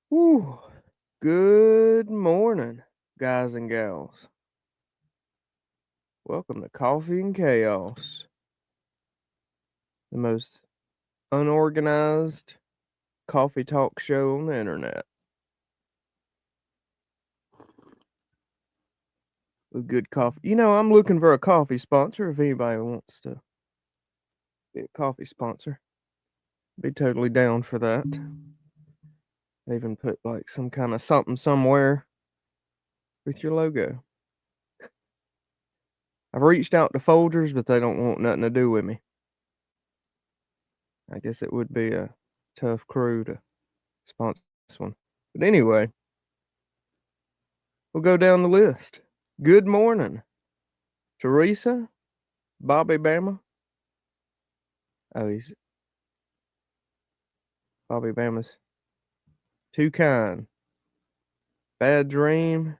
Whew. Good morning, guys and gals. Welcome to Coffee and Chaos, the most unorganized coffee talk show on the internet. With good coffee. I'm looking for a coffee sponsor if anybody wants to be a coffee sponsor. Be totally down for that. I even put like some kind of something somewhere with your logo. I've reached out to Folgers, but they don't want nothing to do with me. I guess it would be a tough crew to sponsor this one. But anyway, we'll go down the list. Good morning, Teresa, Bobby Bama. Oh, he's Bobby Bama's too kind. Bad Dream,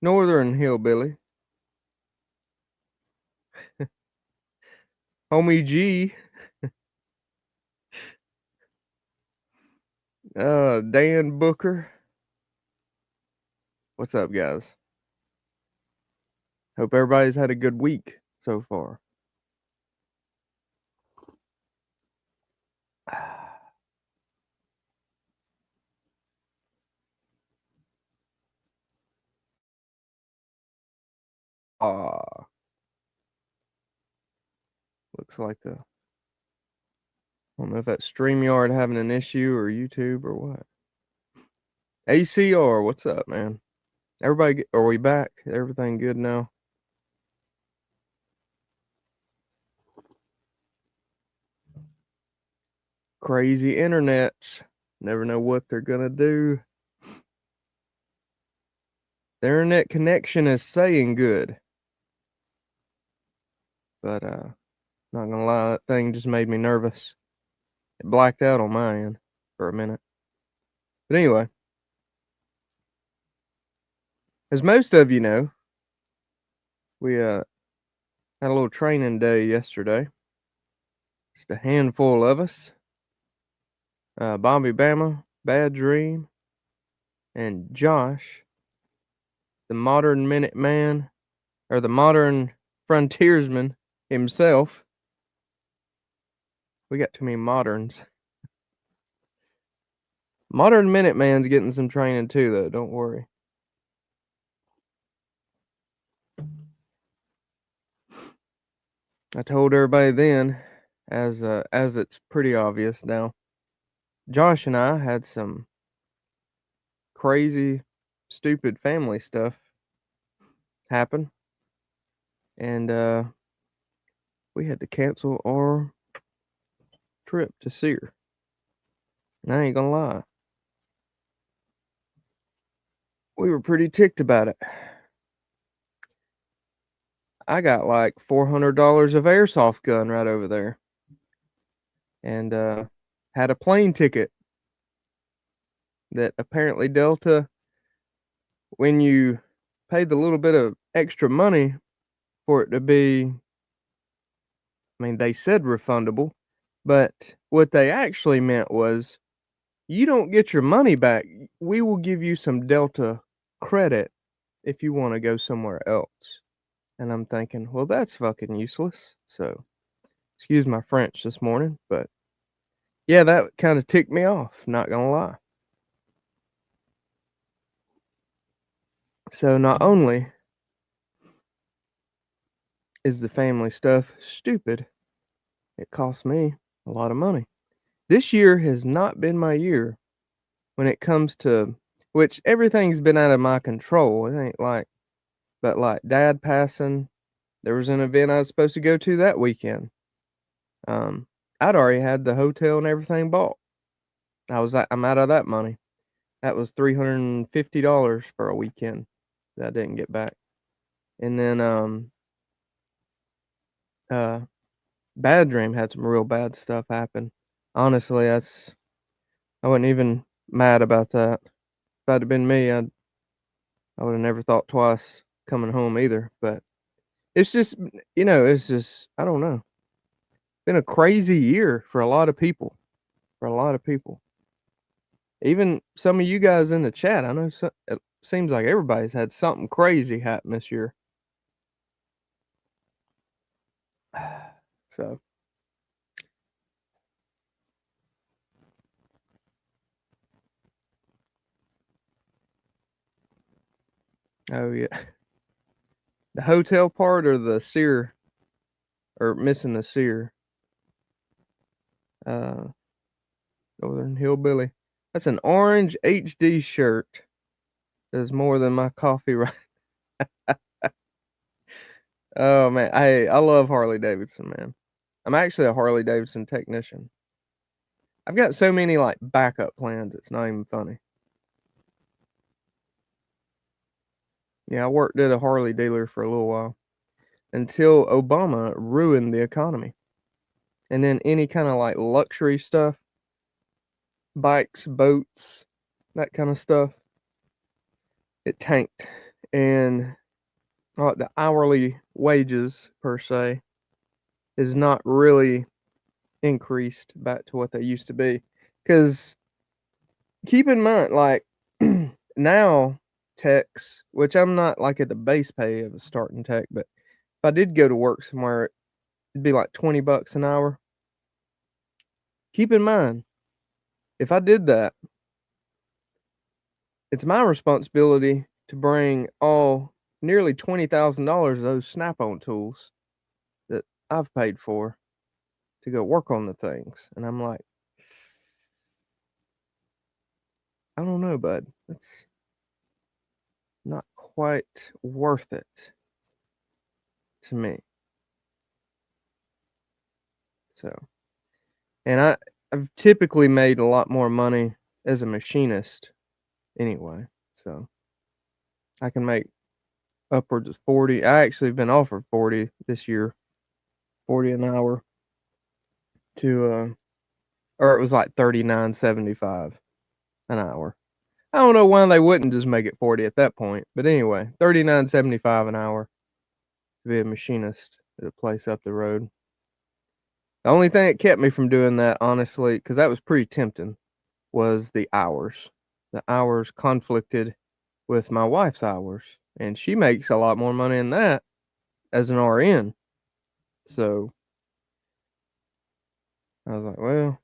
Northern Hillbilly, Homie G, Dan Booker. What's up, guys? Hope everybody's had a good week so far. Ah, looks like I don't know if that's StreamYard having an issue or YouTube or what. ACR, what's up, man? Everybody, are we back? Everything good now? Crazy internets. Never know what they're gonna do. The internet connection is saying good. But not gonna lie, that thing just made me nervous. It blacked out on my end for a minute. But anyway, as most of you know, we had a little training day yesterday. Just a handful of us. Bobby Bama, Bad Dream, and Josh, the modern Minute Man, or the modern frontiersman himself. We got too many moderns. Modern Minute Man's getting some training too, though. Don't worry. I told everybody then, as it's pretty obvious now. Josh and I had some crazy, stupid family stuff happen, and we had to cancel our trip to Sear. And I ain't gonna lie, we were pretty ticked about it. I got like $400 of airsoft gun right over there, and had a plane ticket that apparently Delta, when you paid the little bit of extra money for it to be, I mean, they said refundable, but what they actually meant was you don't get your money back. We will give you some Delta credit if you want to go somewhere else. And I'm thinking, well, that's fucking useless. So, excuse my French this morning, but yeah, that kind of ticked me off, not gonna lie. So, not only is the family stuff stupid, it cost me a lot of money. This year has not been my year when it comes to which everything's been out of my control. It ain't like, but like dad passing, there was an event I was supposed to go to that weekend. I'd already had the hotel and everything bought. I'm out of that money. That was $350 for a weekend that I didn't get back. And then uh Bad Dream had some real bad stuff happen. Honestly, I wasn't even mad about that. If that'd have been me, I would have never thought twice coming home either. But it's just, it's just, I don't know. Been a crazy year for a lot of people, for a lot of people. Even some of you guys in the chat, I know it seems like everybody's had something crazy happen this year. So, oh yeah, the hotel part or the sear or missing the sear. Uh, Northern Hillbilly. That's an orange HD shirt. Does more than my coffee right. Oh man, I love Harley Davidson, man. I'm actually a Harley Davidson technician. I've got so many like backup plans. It's not even funny. Yeah, I worked at a Harley dealer for a little while until Obama ruined the economy. And then any kind of like luxury stuff, bikes, boats, that kind of stuff, it tanked. And the hourly wages per se is not really increased back to what they used to be. Because keep in mind, like now techs, which I'm not like at the base pay of a starting tech, but if I did go to work somewhere, it'd be like $20 an hour. Keep in mind, if I did that, it's my responsibility to bring all nearly $20,000 of those Snap-on tools that I've paid for to go work on the things. And I'm like, I don't know, bud. That's not quite worth it to me. So, and I've typically made a lot more money as a machinist anyway. So I can make upwards of 40. I actually have been offered 40 this year, 40 an hour to or it was like 39.75 an hour. I don't know why they wouldn't just make it 40 at that point, but anyway, 39.75 an hour to be a machinist at a place up the road. The only thing that kept me from doing that, honestly, because that was pretty tempting, was the hours. The hours conflicted with my wife's hours, and she makes a lot more money than that as an RN. So I was like, well,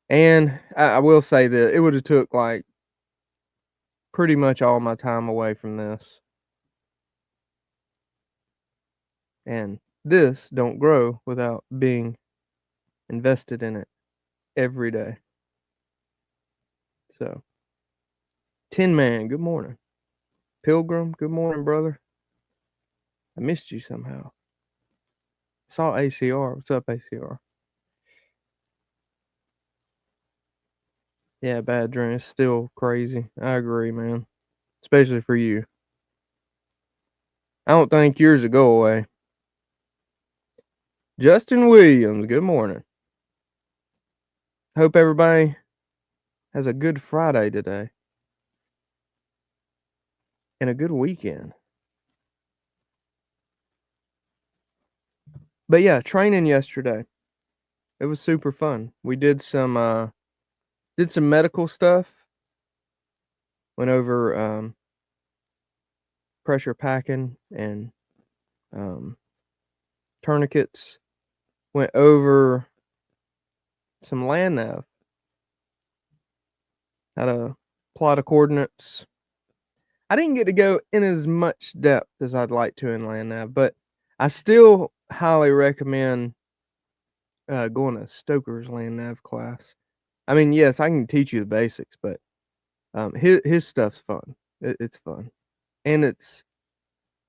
and I will say that it would have took like pretty much all my time away from this, and this don't grow without being invested in it every day. So, Tin Man, good morning. Pilgrim, good morning, brother. I missed you somehow. Saw ACR. What's up, ACR? Yeah, bad dream is still crazy. I agree, man. Especially for you. I don't think yours will go away. Justin Williams, good morning. Hope everybody has a good Friday today and a good weekend. But yeah, training yesterday. It was super fun. We did some medical stuff. Went over pressure packing and um, tourniquets. Went over some land nav. Had a plot of coordinates. I didn't get to go in as much depth as I'd like to in land nav, but I still highly recommend going to Stoker's land nav class. I mean, yes, I can teach you the basics, but his stuff's fun. It's fun, and it's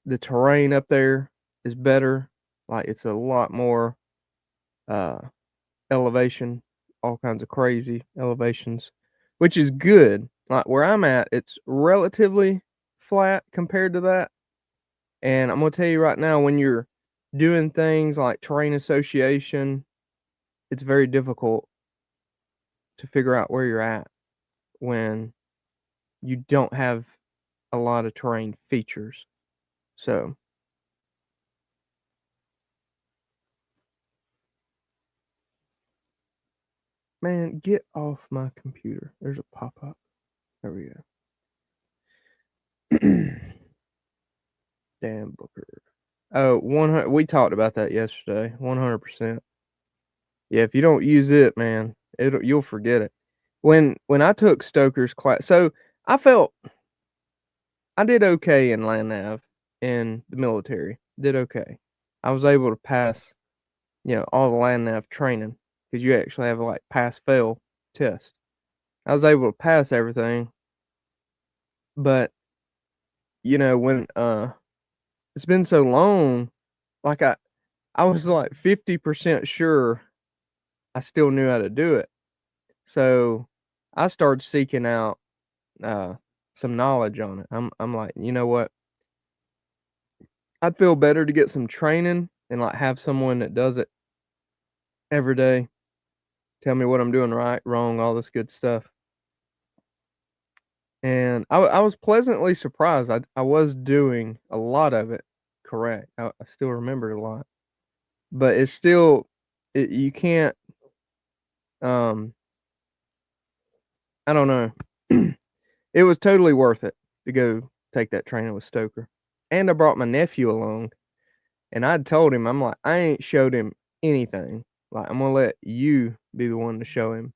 the terrain up there is better. Like it's a lot more uh, elevation, all kinds of crazy elevations, which is good. Like where I'm at, it's relatively flat compared to that. And I'm gonna tell you right now, when you're doing things like terrain association, it's very difficult to figure out where you're at when you don't have a lot of terrain features. So Man, get off my computer. There's a pop-up. There we go. Dan Booker. Oh, 100. We talked about that yesterday. 100%. Yeah, if you don't use it, man, you'll forget it. When I took Stoker's class, so I felt I did okay in land nav in the military. Did okay. I was able to pass, all the land nav training because you actually have a like pass fail test. I was able to pass everything, but when it's been so long, like I was like 50% sure I still knew how to do it. So I started seeking out uh some knowledge on it. I'm like, you know what? I'd feel better to get some training and like have someone that does it every day, tell me what I'm doing right, wrong, all this good stuff. And I was pleasantly surprised. I was doing a lot of it correct. I still remember it a lot, but it's still you can't. Um, I don't know. It was totally worth it to go take that training with Stoker, and I brought my nephew along. And I told him, I'm like, I ain't showed him anything. Like, I'm gonna let you be the one to show him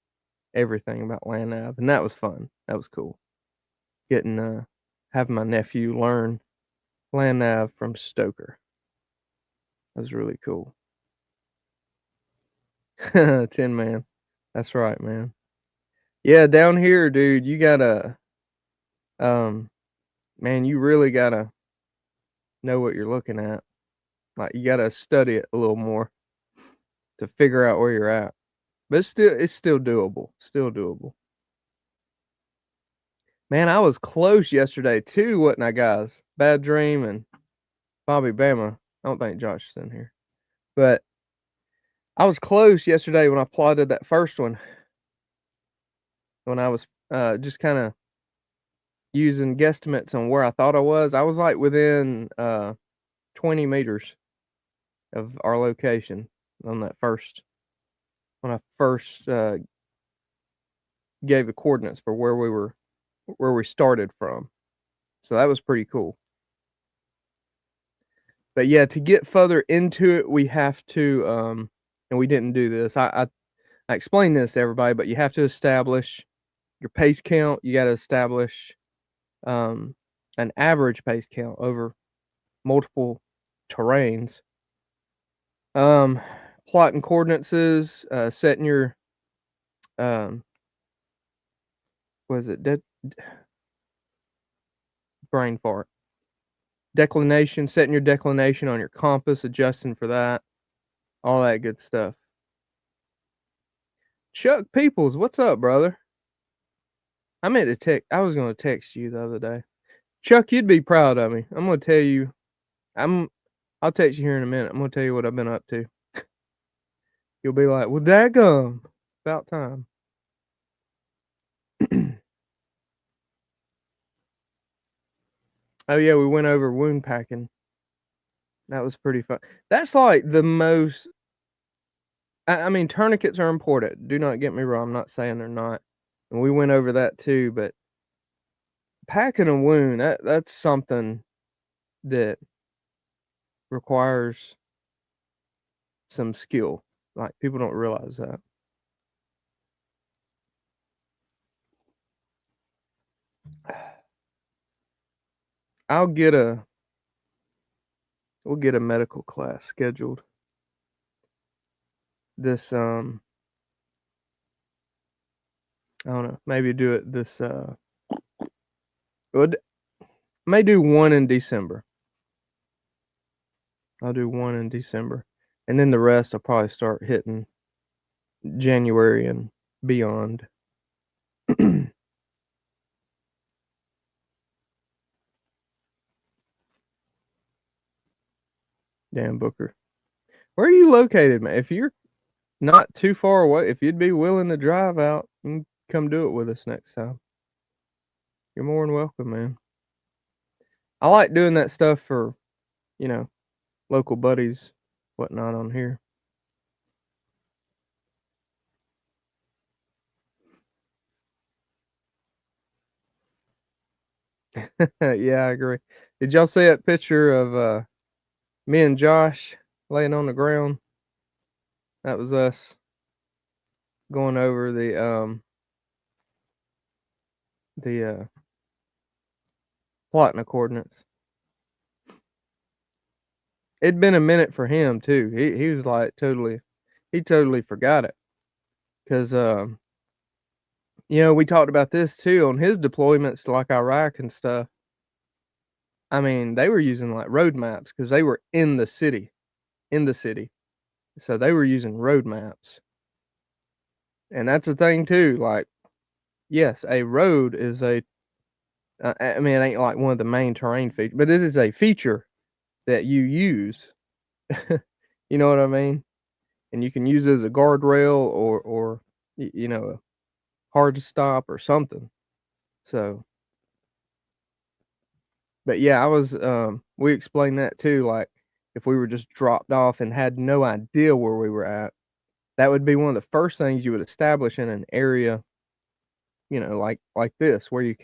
everything about land nav, and that was fun. That was cool. Getting having my nephew learn land nav from Stoker. That was really cool. Tin Man. That's right, man. Yeah, down here, dude, you gotta um man, you really gotta know what you're looking at. Like you gotta study it a little more to figure out where you're at. But it's still doable. Still doable. Man, I was close yesterday too, wasn't I, guys? Bad Dream and Bobby Bama. I don't think Josh is in here. But I was close yesterday when I plotted that first one. When I was just kind of using guesstimates on where I thought I was. I was like within 20 meters of our location on that first when I first gave the coordinates for where we started from. So that was pretty cool. But yeah, to get further into it, we have to, and we didn't do this. I explained this to everybody, but you have to establish your pace count. You got to establish um, an average pace count over multiple terrains. Um, Plotting coordinates, setting your was it brain fart declination, setting your declination on your compass, adjusting for that, all that good stuff. Chuck Peoples, what's up, brother? I meant to text. I was going to text you the other day. Chuck, you'd be proud of me. I'm going to tell you. I'll text you here in a minute. I'm going to tell you what I've been up to. You'll be like, well, daggum. About time. Oh, yeah, we went over wound packing. That was pretty fun. That's like the most. I mean, tourniquets are important. Do not get me wrong. I'm not saying they're not. And we went over that too. But packing a wound, that's something that requires some skill. Like, people don't realize that. I'll get a we'll get a medical class scheduled this I don't know, maybe do it this would may do one in December. I'll do one in December. And then the rest I'll probably start hitting January and beyond. Dan Booker. Where are you located, man? If you're not too far away, if you'd be willing to drive out and come do it with us next time, you're more than welcome, man. I like doing that stuff for, you know, local buddies, whatnot on here. Yeah, I agree. Did y'all see that picture of me and Josh laying on the ground? That was us going over the Plotna coordinates. It'd been a minute for him too. He was like he totally forgot it because we talked about this too on his deployments to like Iraq and stuff. I mean, they were using like road maps because they were in the city, so they were using road maps, and that's the thing too. Like, yes, a road is I mean, it ain't like one of the main terrain features, but it is a feature that you use. You know what I mean? And you can use it as a guardrail or hard to stop or something. So, but yeah, we explained that too. Like, if we were just dropped off and had no idea where we were at, that would be one of the first things you would establish in an area, like this, where you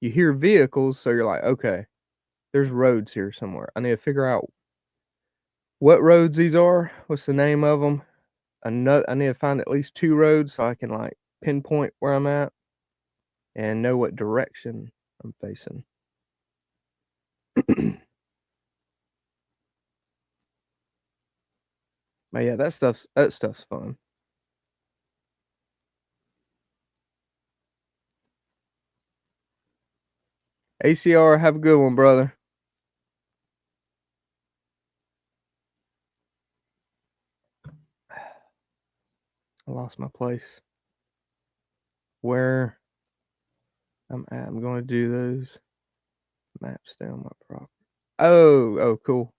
hear vehicles, so you're like, okay, there's roads here somewhere. I need to figure out what roads these are. What's the name of them? I need to find at least two roads so I can like pinpoint where I'm at and know what direction I'm facing. But yeah, that stuff's fun. ACR, have a good one, brother. I lost my place. Where I'm at, I'm going to do those maps down my property. Oh, cool.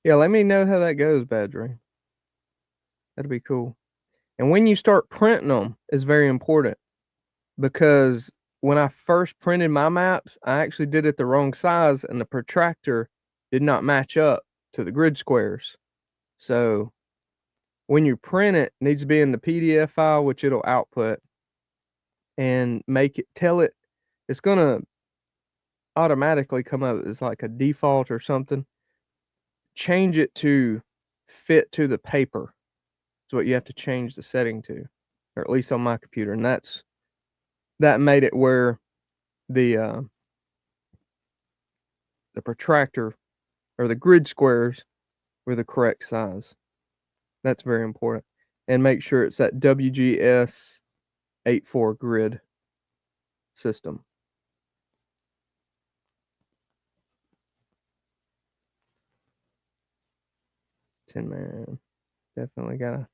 Yeah, let me know how that goes, Bad Dream. That'd be cool. And when you start printing them is very important because when I first printed my maps, I actually did it the wrong size and the protractor did not match up to the grid squares. So when you print it needs to be in the PDF file, which it'll output and tell it, it's going to automatically come up as like a default or something. Change it to fit to the paper. That's what you have to change the setting to, or at least on my computer. And that made it where the the protractor or the grid squares were the correct size. That's very important. And make sure it's that WGS 84 grid system. Tin Man. Definitely gotta.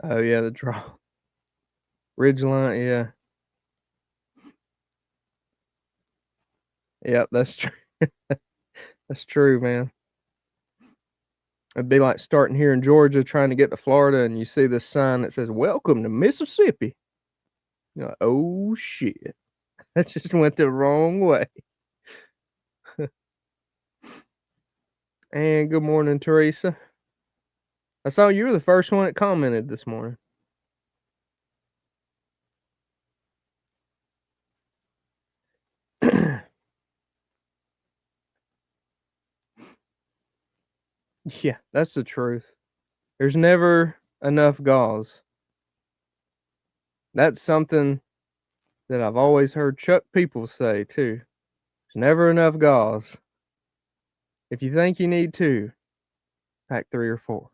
Oh yeah, the draw. Ridgeline, yeah. Yep, that's true. That's true, man. It'd be like starting here in Georgia trying to get to Florida and you see this sign that says "Welcome to Mississippi." You're like, oh shit. That just went the wrong way. And good morning, Teresa. I saw you were the first one that commented this morning. Yeah, that's the truth. There's never enough gauze. That's something that I've always heard Chuck people say too. There's never enough gauze. If you think you need two, pack three or four.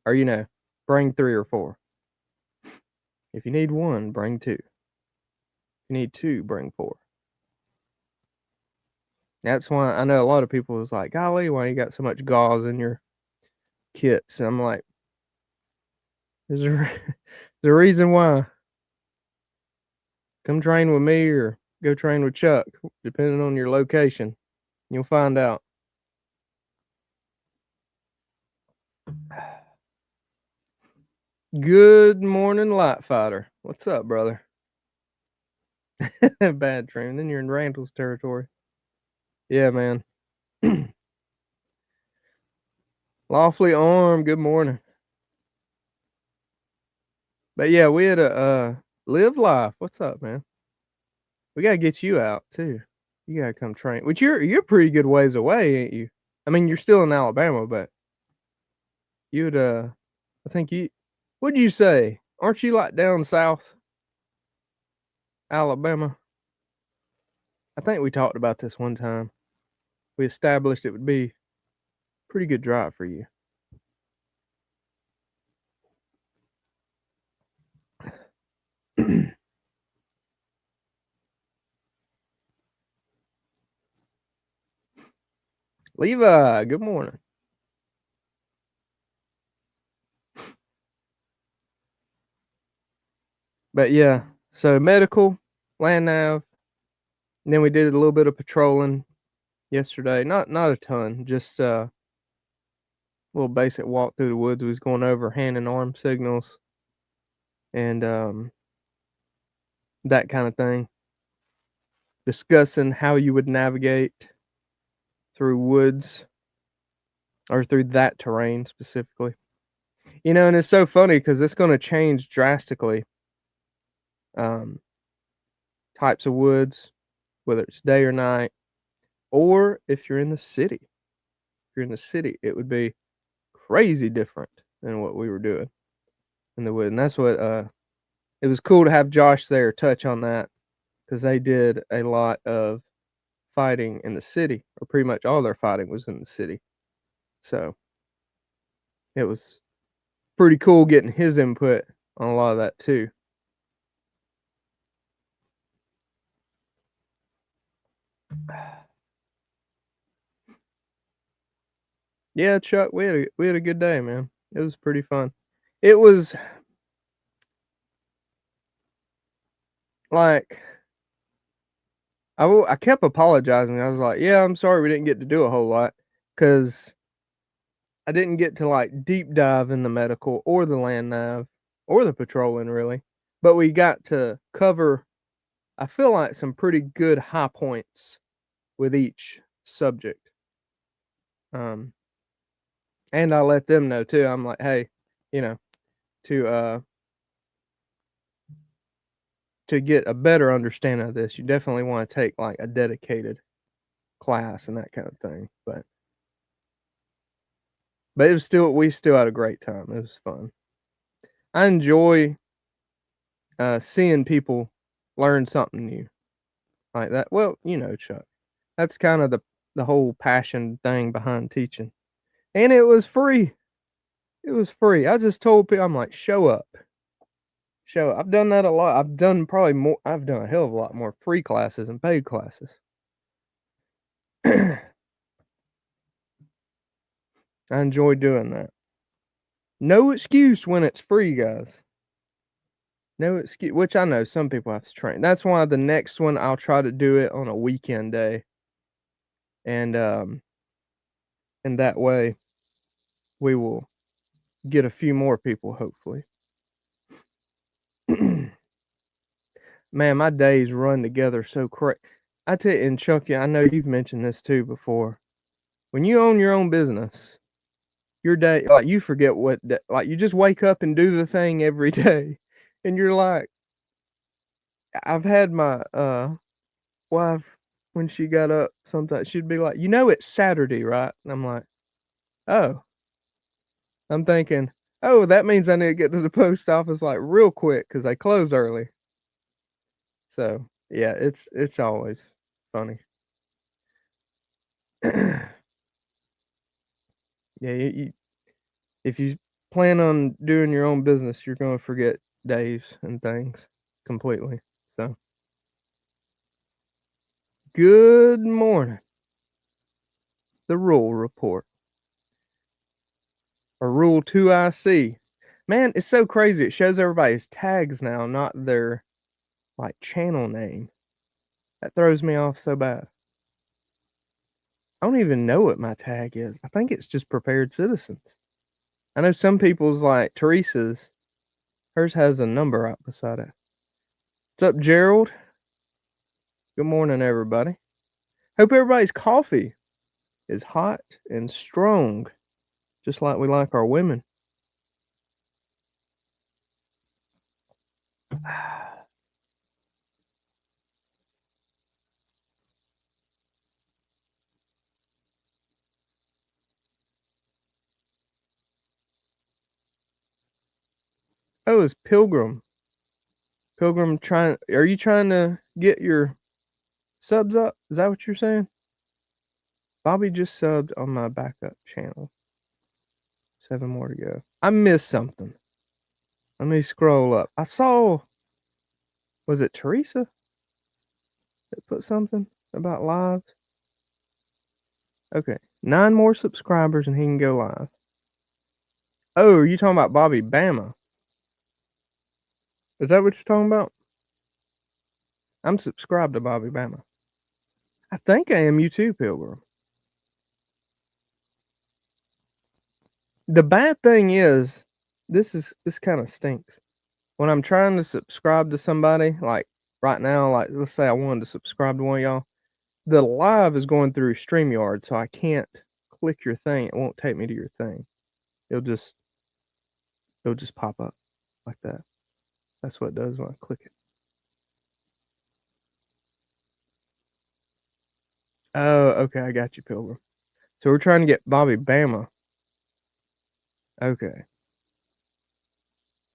Or, bring three or four. If you need one, bring two. If you need two, bring four. That's why I know a lot of people is like, golly, why you got so much gauze in your kits? And I'm like, there's a, there's a reason why. Come train with me or go train with Chuck, depending on your location. You'll find out. Good morning, Light Fighter. What's up, brother? Bad Dream. Then you're in Randall's territory. Yeah, man. Lawfully armed. Good morning. But yeah, we had a live life. What's up, man? We gotta get you out too. You gotta come train. Which you're pretty good ways away, ain't you? I mean, you're still in Alabama, but you'd I think you. What'd you say? Aren't you like down south Alabama? I think we talked about this one time. We established it would be a pretty good drive for you. Levi, good morning. But yeah, so medical, land nav, and then we did a little bit of patrolling yesterday. Not a ton, just a little basic walk through the woods. We was going over hand and arm signals and that kind of thing. Discussing how you would navigate through woods or through that terrain specifically. And it's so funny because it's going to change drastically. Types of woods, whether it's day or night, or if you're in the city. If you're in the city, it would be crazy different than what we were doing in the wood. And that's what it was cool to have Josh there touch on that because they did a lot of fighting in the city, or pretty much all their fighting was in the city. So it was pretty cool getting his input on a lot of that too. Yeah, Chuck, we had a good day, man. It was pretty fun. It was like I kept apologizing. I was like, "Yeah, I'm sorry we didn't get to do a whole lot because I didn't get to like deep dive in the medical or the land nav or the patrolling really, but we got to cover. I feel like some pretty good high points with each subject. Um, and I let them know too. I'm like, hey, you know, to to get a better understanding of this, you definitely want to take like a dedicated class and that kind of thing. But it was still we still had a great time. It was fun. I enjoy seeing people learn something new like that. Well, Chuck, that's kind of the whole passion thing behind teaching, and it was free. It was free. I just told people, I'm like, show up, show up. I've done that a lot. I've done probably more. I've done a hell of a lot more free classes and paid classes. I enjoy doing that. No excuse when it's free, guys. No excuse. Which I know some people have to train. That's why the next one I'll try to do it on a weekend day, and that way we will get a few more people hopefully. Man, my days run together so crazy. I tell you, and Chucky, I know you've mentioned this too before. When you own your own business, your day, like you forget like you just wake up and do the thing every day, and you're like, I've had my wife when she got up, sometimes she'd be like, it's Saturday, right? And I'm like, oh, I'm thinking, oh, that means I need to get to the post office like real quick because they close early. So yeah, it's always funny. Yeah, if you plan on doing your own business, you're gonna forget days and things completely. So good morning. The rule report. Or rule 2IC. Man, it's so crazy. It shows everybody's tags now, not their like channel name. That throws me off so bad. I don't even know what my tag is. I think it's just prepared citizens. I know some people's like Teresa's, hers has a number out beside it. What's up, Gerald? Good morning, everybody. Hope everybody's coffee is hot and strong, just like we like our women. Oh, it's Pilgrim. Pilgrim are you trying to get your subs up? Is that what you're saying? Bobby just subbed on my backup channel. 7 more to go. I missed something. Let me scroll up. I saw, was it Teresa that put something about lives? Okay. 9 more subscribers and he can go live. Oh, are you talking about Bobby Bama? Is that what you're talking about? I'm subscribed to Bobby Bama. I think I am, you too, Pilgrim. The bad thing is, this kind of stinks. When I'm trying to subscribe to somebody, like right now, like let's say I wanted to subscribe to one of y'all, the live is going through StreamYard, so I can't click your thing. It won't take me to your thing. It'll just pop up like that. That's what it does when I click it. Oh, okay, I got you, Pilgrim. So we're trying to get Bobby Bama. Okay.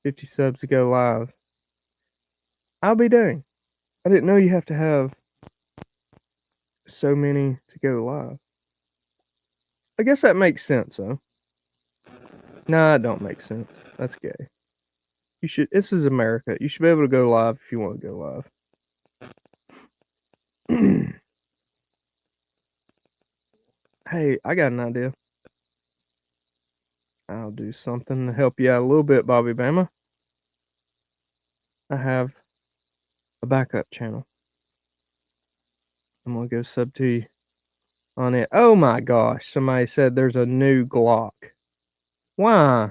50 subs to go live. I'll be dang. I didn't know you have to have so many to go live. I guess that makes sense, though. Nah, it don't make sense. That's gay. You should. This is America. You should be able to go live if you want to go live. Hey, I got an idea. I'll do something to help you out a little bit, Bobby Bama. I have a backup channel. I'm gonna go sub to you on it. Oh my gosh! Somebody said there's a new Glock. Why?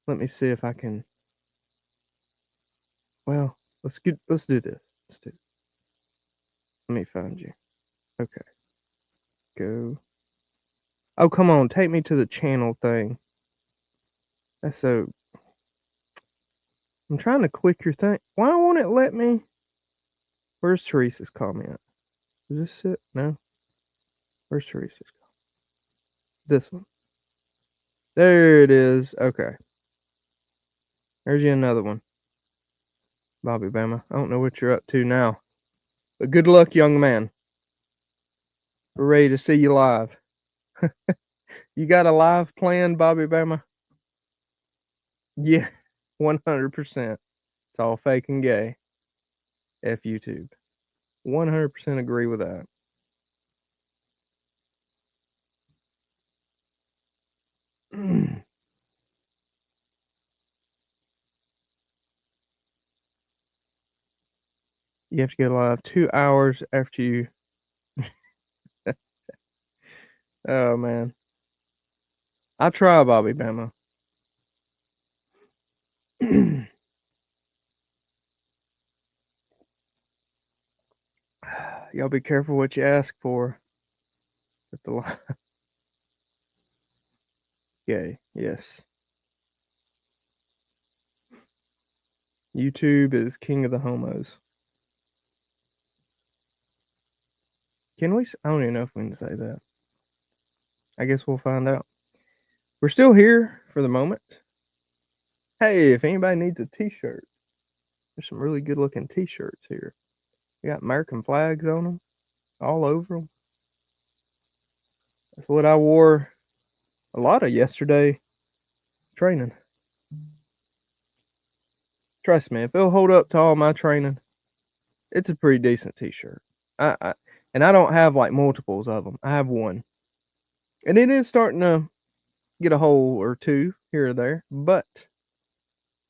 Let me see if I can. Well, let's do this. Let's do it. Let me find you. Okay. Go. Oh, come on. Take me to the channel thing. That's so. I'm trying to click your thing. Why won't it let me? Where's Teresa's comment? Is this it? No. Where's Teresa's comment? This one. There it is. Okay. There's you another one. Bobby Bama. I don't know what you're up to now. But good luck, young man. We're ready to see you live. You got a live plan, Bobby Bama? Yeah, 100%. It's all fake and gay. F YouTube. 100% agree with that. You have to go live 2 hours after you. Oh, man. I try, Bobby Bama. Y'all be careful what you ask for at the live. Gay, yes. YouTube is king of the homos. Can we? I don't even know if we can say that. I guess we'll find out. We're still here for the moment. Hey, if anybody needs a t-shirt, there's some really good looking t-shirts here. We got American flags on them, all over them. That's what I wore a lot of yesterday training. Trust me, if it'll hold up to all my training, it's a pretty decent t-shirt. And I don't have like multiples of them. I have one. And it is starting to get a hole or two here or there, but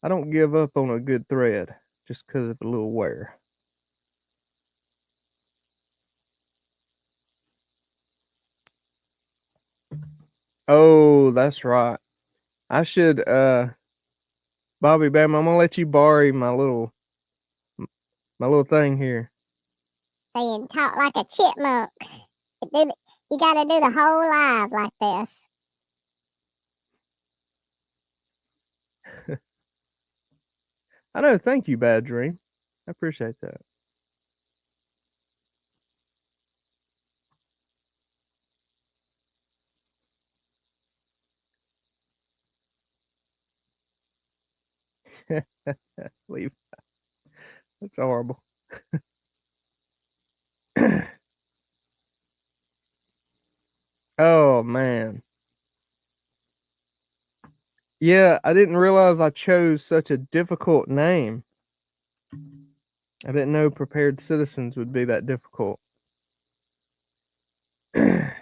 I don't give up on a good thread just because of a little wear. Oh, that's right. I should Bobby Bam, I'm gonna let you borrow my little thing here. Saying talk like a chipmunk. You gotta do the whole live like this. I know, thank you, Bad Dream. I appreciate that. Leave. That's horrible. Oh man. Yeah, I didn't realize I chose such a difficult name. I didn't know Prepared Citizens would be that difficult. And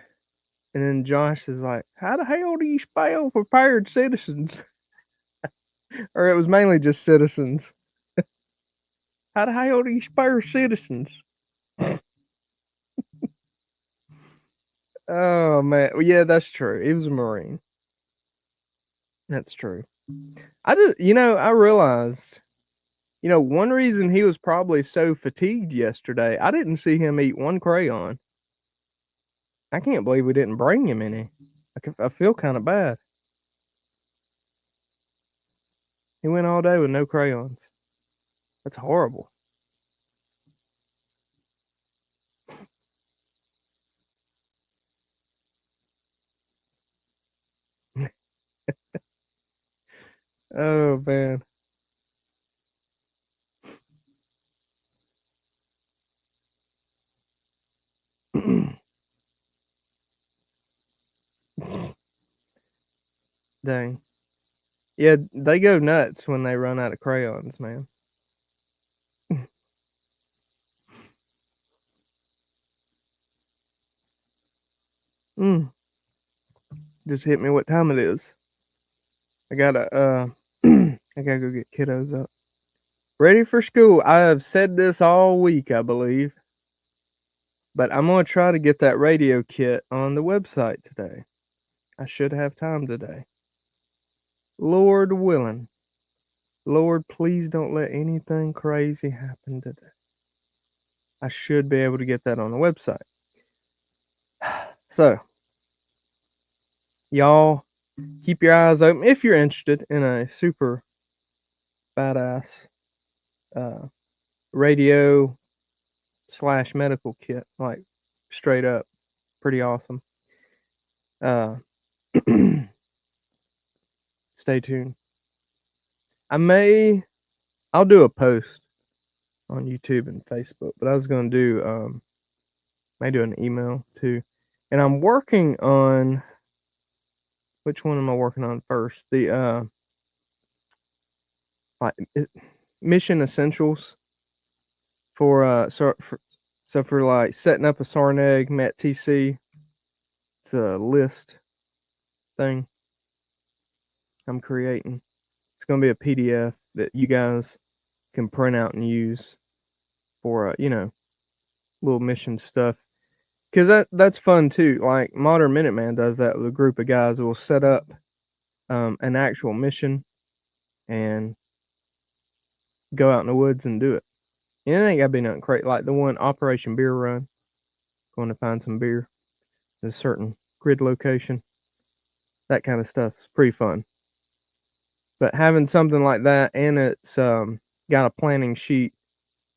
then Josh is like, "How the hell do you spell Prepared Citizens?" Or it was mainly just citizens. How the hell do you spell citizens? Oh man, well, yeah, that's true. He was a Marine. That's true. I realized, one reason he was probably so fatigued yesterday, I didn't see him eat one crayon. I can't believe we didn't bring him any. I feel kind of bad. He went all day with no crayons. That's horrible. Oh man. Dang. Yeah, they go nuts when they run out of crayons, man. Mm. Just hit me what time it is. I gotta I gotta go get kiddos up. Ready for school. I have said this all week, I believe. But I'm gonna try to get that radio kit on the website today. I should have time today. Lord willing. Lord, please don't let anything crazy happen today. I should be able to get that on the website. So, y'all keep your eyes open if you're interested in a super badass radio / medical kit, like straight up, pretty awesome. Stay tuned. I'll do a post on YouTube and Facebook, but I was gonna do maybe do an email too. And I'm working on, which one am I working on first? The mission essentials for for like setting up a Sarneg Met TC. It's a list thing I'm creating. It's gonna be a PDF that you guys can print out and use for little mission stuff. Because that's fun too. Like Modern Minuteman does that with a group of guys who will set up an actual mission and go out in the woods and do it. And it ain't gotta be nothing crazy. Like the one Operation Beer Run, going to find some beer at a certain grid location. That kind of stuff is pretty fun. But having something like that, and it's got a planning sheet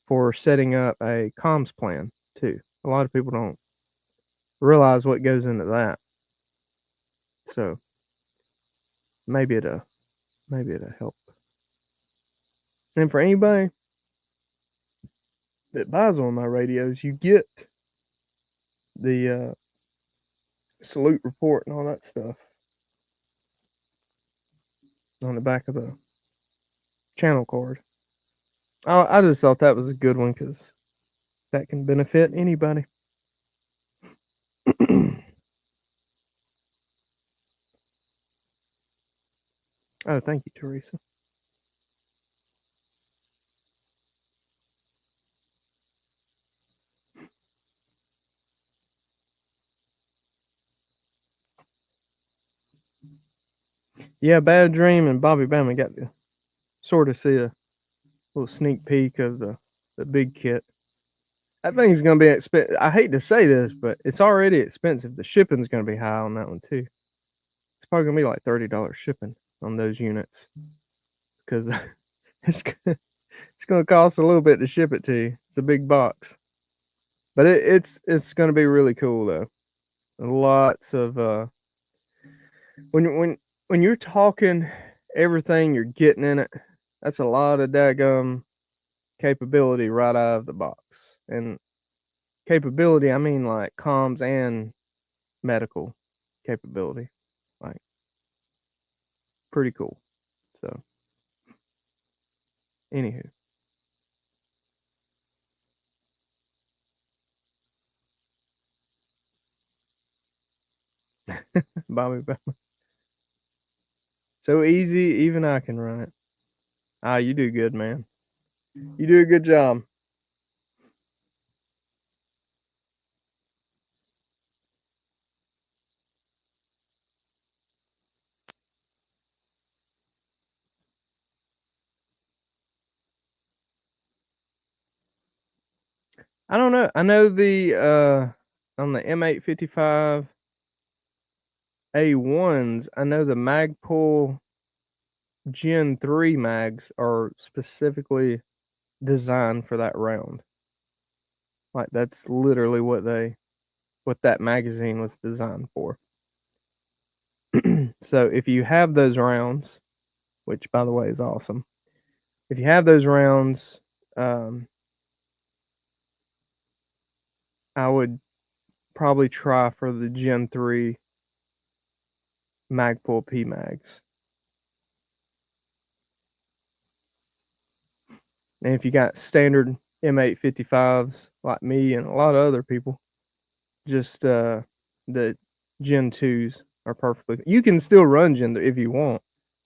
for setting up a comms plan too. A lot of people don't realize what goes into that. So maybe it'll help. And for anybody that buys one of my radios, you get the salute report and all that stuff on the back of the channel card. I just thought that was a good one because that can benefit anybody. Oh, thank you, Teresa. Yeah, Bad Dream and Bobby Bama got to sort of see a little sneak peek of the big kit. That thing's going to be expensive. I hate to say this, but it's already expensive. The shipping's going to be high on that one too. It's probably going to be like $30 shipping on those units because it's going to cost a little bit to ship it to you. It's a big box, but it's going to be really cool though. Lots of when you're talking everything you're getting in it, That's a lot of daggum capability right out of the box. And capability, I mean like comms and medical capability. Like pretty cool. So anywho. Bobby Bowman. So easy, even I can run it. Ah, you do good, man. You do a good job. I don't know. I know the on the M855 A1s, I know the Magpul Gen 3 mags are specifically designed for that round. Like that's literally what that magazine was designed for. So if you have those rounds, which by the way is awesome, if you have those rounds, I would probably try for the Gen 3 Magpul P mags. And if you got standard M855s like me and a lot of other people, just the Gen 2s are perfectly. You can still run Gen if you want,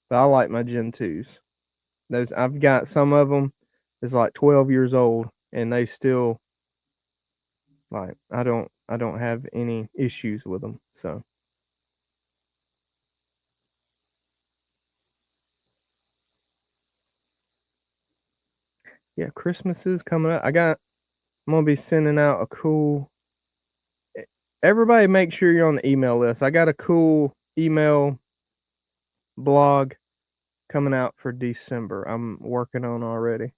but I like my Gen 2s. Those I've got some of them is like 12 years old and they still like I don't have any issues with them. So yeah, Christmas is coming up. I'm gonna be sending out a cool. Everybody, make sure you're on the email list. I got a cool email blog coming out for December. I'm working on already.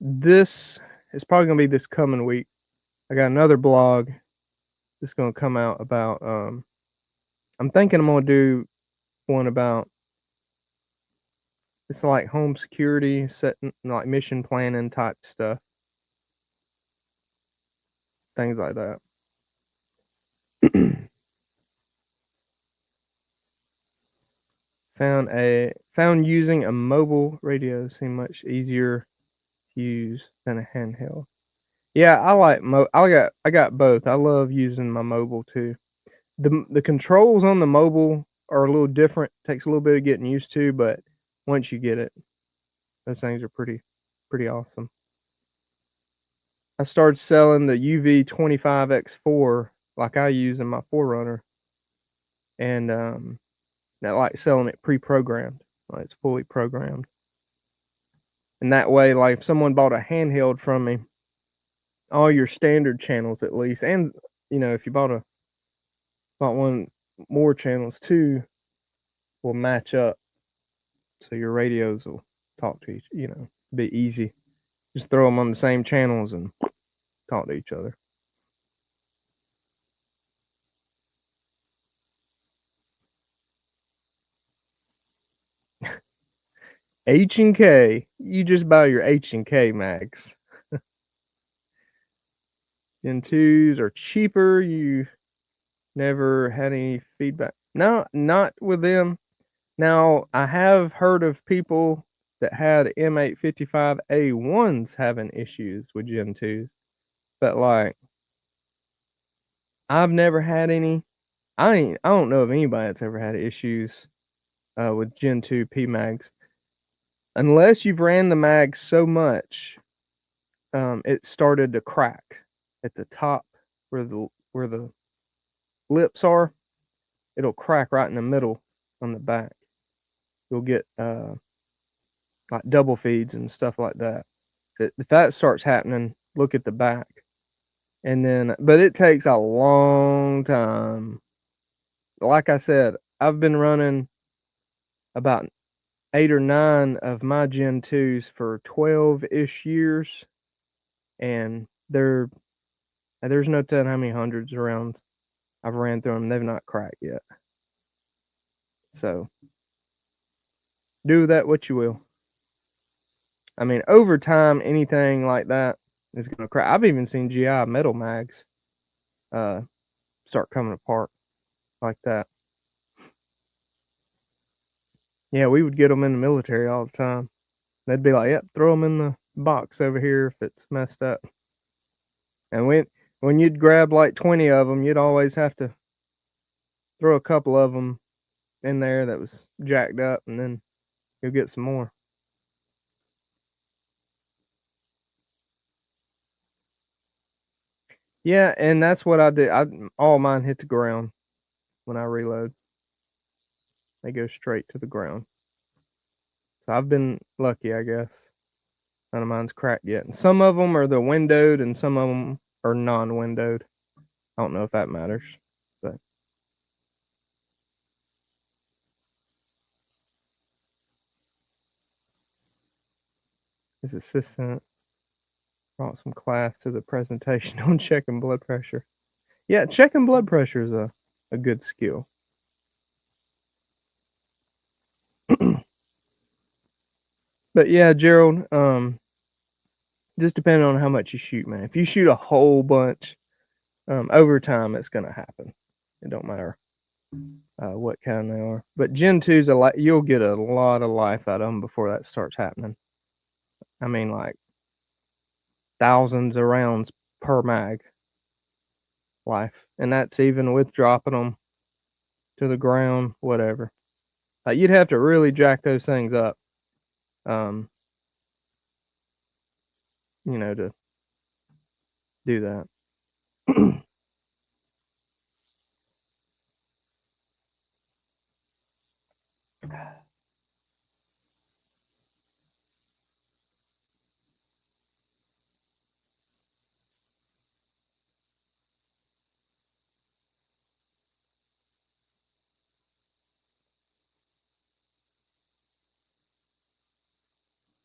This is probably gonna be this coming week. I got another blog that's gonna come out about. I'm thinking I'm gonna do one about. It's like home security, setting like mission planning type stuff, things like that. Found using a mobile radio seemed much easier to use than a handheld. Yeah, I like I got both. I love using my mobile too. The controls on the mobile are a little different. Takes a little bit of getting used to, but once you get it, those things are pretty awesome. I started selling the UV25X4 like I use in my Forerunner, and I like selling it pre-programmed, like it's fully programmed. And that way, like if someone bought a handheld from me, all your standard channels at least, and if you bought one more channels too, will match up, so your radios will talk to each, be easy. Just throw them on the same channels and talk to each other. H and K, you just buy your H and K mags. Gen 2s are cheaper. You never had any feedback. No, not with them. Now, I have heard of people that had M855A1s having issues with Gen 2s, but like I've never had any. I don't know of anybody that's ever had issues with Gen 2 P mags, unless you've ran the mag so much, it started to crack at the top where the lips are. It'll crack right in the middle on the back. You'll get like double feeds and stuff like that. If that starts happening, look at the back. And then, but it takes a long time. Like I said, I've been running about 8 or 9 of my Gen 2s for 12-ish years, and there's no telling how many hundreds of rounds I've ran through them. They've not cracked yet. So do that what you will. I mean, over time, anything like that is gonna crack. I've even seen GI metal mags start coming apart like that. Yeah, we would get them in the military all the time. They'd be like, "Yep, throw them in the box over here if it's messed up." And when you'd grab like 20 of them, you'd always have to throw a couple of them in there that was jacked up, and then you'll get some more. Yeah, and that's what I do. All mine hit the ground when I reload. They go straight to the ground. So I've been lucky, I guess. None of mine's cracked yet. And some of them are the windowed, and some of them are non-windowed. I don't know if that matters, but his assistant brought some class to the presentation on checking blood pressure. Yeah, checking blood pressure is a good skill. But yeah, Gerald, just depending on how much you shoot, man. If you shoot a whole bunch, over time it's gonna happen. It don't matter what kind they are. But Gen 2's you'll get a lot of life out of them before that starts happening. I mean, like thousands of rounds per mag life, and that's even with dropping them to the ground, whatever. You'd have to really jack those things up, um, to do that.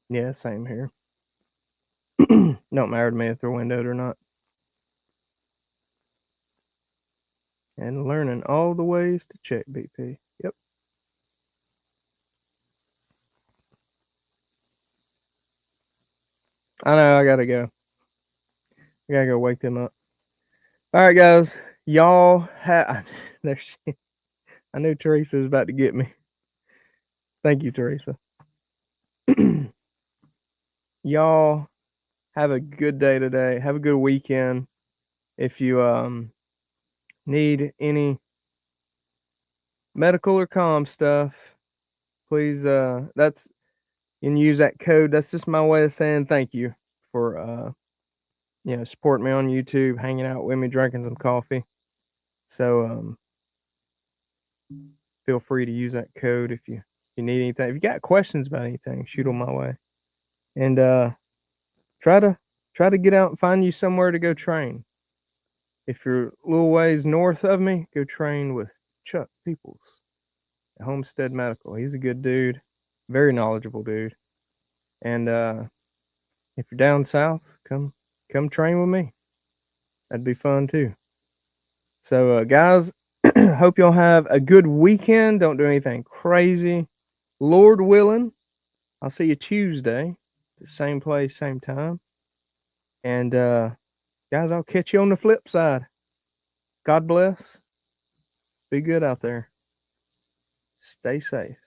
Yeah, same here. Don't matter to me if they're windowed or not. And learning all the ways to check BP. Yep. I know, I gotta go. I gotta go wake them up. All right, guys. Y'all there I knew Teresa was about to get me. Thank you, Teresa. Y'all have a good day today. Have a good weekend. If you need any medical or comm stuff, please that's you can use that code. That's just my way of saying thank you for supporting me on YouTube, hanging out with me, drinking some coffee. So feel free to use that code if you need anything. If you got questions about anything, shoot them my way. And try to get out and find you somewhere to go train. If you're a little ways north of me, go train with Chuck Peoples at Homestead Medical. He's a good dude, very knowledgeable dude. And if you're down south, come train with me. That'd be fun too. So guys, hope y'all have a good weekend. Don't do anything crazy. Lord willing, I'll see you Tuesday, the same place, same time. And guys, I'll catch you on the flip side. God bless. Be good out there. Stay safe.